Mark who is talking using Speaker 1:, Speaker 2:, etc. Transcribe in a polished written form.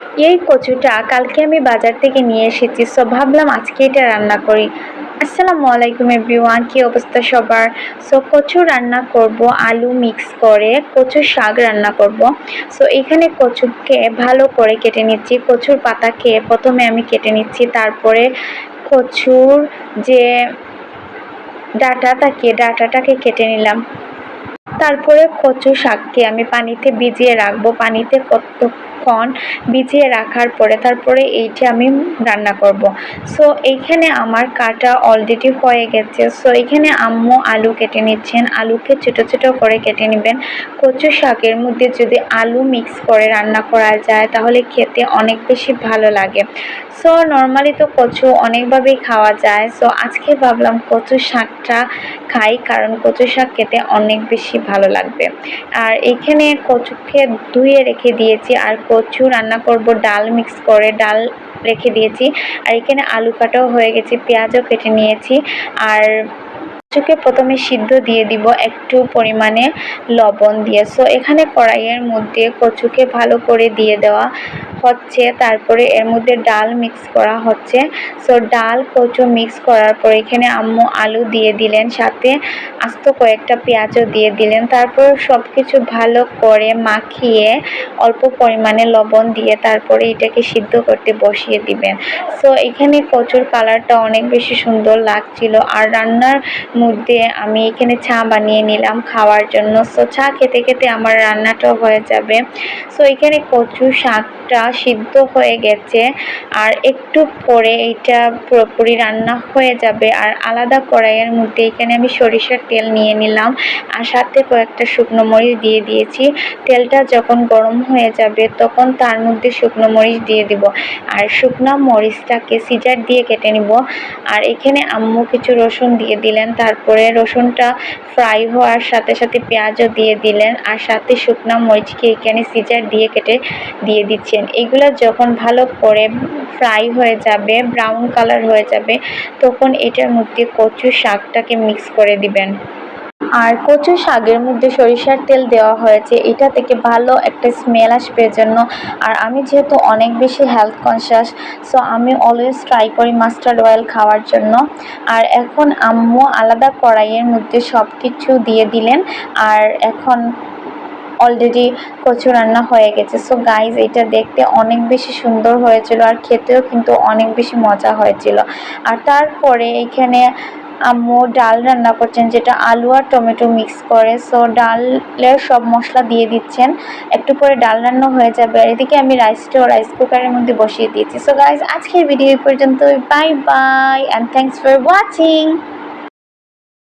Speaker 1: এই কচুটা কালকে আমি বাজার থেকে নিয়ে এসেছি, সো ভাবলাম আজকে এটা রান্না করি। আসসালামু আলাইকুম এভরিওয়ান, কি অবস্থা সবার? সো কচু রান্না করব, আলু মিক্স করে কচুর শাক রান্না করব। সো এখানে কচুকে ভালো করে কেটে নিচ্ছি। কচুর পাতাকে প্রথমে আমি কেটে নিচ্ছি, তারপরে কচুর যে ডাঁটাটাকে কেটে নিলাম। তারপরে কচু শাককে আমি পানিতে ভিজিয়ে রাখবো। পানিতে কতক্ষণ ভিজিয়ে রাখার পরে তারপরে এইটা আমি রান্না করব। সো এইখানে আমার কাটা অলরেডি হয়ে গেছে। সো এখানে আম্মু আলু কেটে নিচ্ছেন। আলুকে ছোট ছোট করে কেটে নেবেন। কচু শাকের মধ্যে যদি আলু মিক্স করে রান্না করা যায় তাহলে খেতে অনেক বেশি ভালো লাগে। সো নর্মালি তো কচু অনেকভাবেই খাওয়া যায়। সো আজকে ভাবলাম কচু শাকটা খাই, কারণ কচু শাক খেতে অনেক বেশি ভালো লাগবে। আর এখানে কচুকে ধুয়ে রেখে দিয়েছি, আর কচু রান্না করব ডাল মিক্স করে, ডাল রেখে দিয়েছি। আর এখানে আলু কাটাও হয়ে গেছে, পেঁয়াজও কেটে নিয়েছি। আর কচুকে প্রথমে সিদ্ধ দিয়ে দিব একটু পরিমাণে লবণ দিয়ে। সো এখানে কড়াইয়ের মধ্যে কচুকে ভালো করে দিয়ে দেওয়া হচ্ছে, তারপরে এর মধ্যে ডাল মিক্স করা হচ্ছে। সো ডাল কচু মিক্স করার পর এখানে আম্মু আলু দিয়ে দিলেন, সাথে আস্ত কয়েকটা পেঁয়াজও দিয়ে দিলেন। তারপর সব কিছু ভালো করে মাখিয়ে অল্প পরিমাণে লবণ দিয়ে তারপরে এটাকে সিদ্ধ করতে বসিয়ে দিবেন। সো এখানে কচুর কালারটা অনেক বেশি সুন্দর লাগছিল। আর রান্নার মধ্যে আমি এখানে চা বানিয়ে নিলাম খাওয়ার জন্য। সো চা খেতে খেতে আমার রান্নাটাও হয়ে যাবে। সো এখানে কচু শাকটা সিদ্ধ হয়ে গেছে, আর একটু পরে এটা পুরোপুরি রান্না হয়ে যাবে। আর আলাদা কড়াইয়ের মধ্যে এখানে আমি সরিষার তেল নিয়ে নিলাম, আর সাথে কয়েকটা শুকনো মরিচ দিয়ে দিয়েছি। তেলটা যখন গরম হয়ে যাবে তখন তার মধ্যে শুকনো মরিচ দিয়ে দিব, আর শুকনো মরিচটাকে সিজার দিয়ে কেটে নিব। আর এখানে আম্মু কিছু রসুন দিয়ে দিলেন, তারপরে রসুনটা ফ্রাই হওয়ার সাথে সাথে পেঁয়াজও দিয়ে দিলেন, আর সাথে শুকনো মরিচকে এখানে সিজার দিয়ে কেটে দিয়ে দিচ্ছেন। এগুলো যখন ভালো করে ফ্রাই হয়ে যাবে, ব্রাউন কালার হয়ে যাবে, তখন এটার মধ্যে কচু শাকটাকে মিক্স করে দিবেন। আর কচু শাকের মধ্যে সরিষার তেল দেওয়া হয়েছে, এটা থেকে ভালো একটা স্মেল আসবে জন্য। আর আমি যেহেতু অনেক বেশি হেলথ কনসিয়াস, সো আমি অলওয়েজ ট্রাই করি মাস্টার্ড অয়েল খাওয়ার জন্য। আর এখন আম্মু আলাদা কড়াইয়ের মধ্যে সব কিছু দিয়ে দিলেন, আর এখন অলরেডি কচু রান্না হয়ে গেছে। সো গাইজ, এটা দেখতে অনেক বেশি সুন্দর হয়েছিল, আর খেতেও কিন্তু অনেক বেশি মজা হয়েছিল। আর তারপরে এখানে আম্মু ডাল রান্না করছেন, যেটা আলু আর টমেটো মিক্স করে। সো ডালের সব মশলা দিয়ে দিচ্ছেন, একটু পরে ডাল রান্না হয়ে যাবে। আর এদিকে আমি রাইসটাও রাইস কুকারের মধ্যে বসিয়ে দিয়েছি। সো গাইজ, আজকের ভিডিও এই পর্যন্ত। Bye bye and thanks for watching.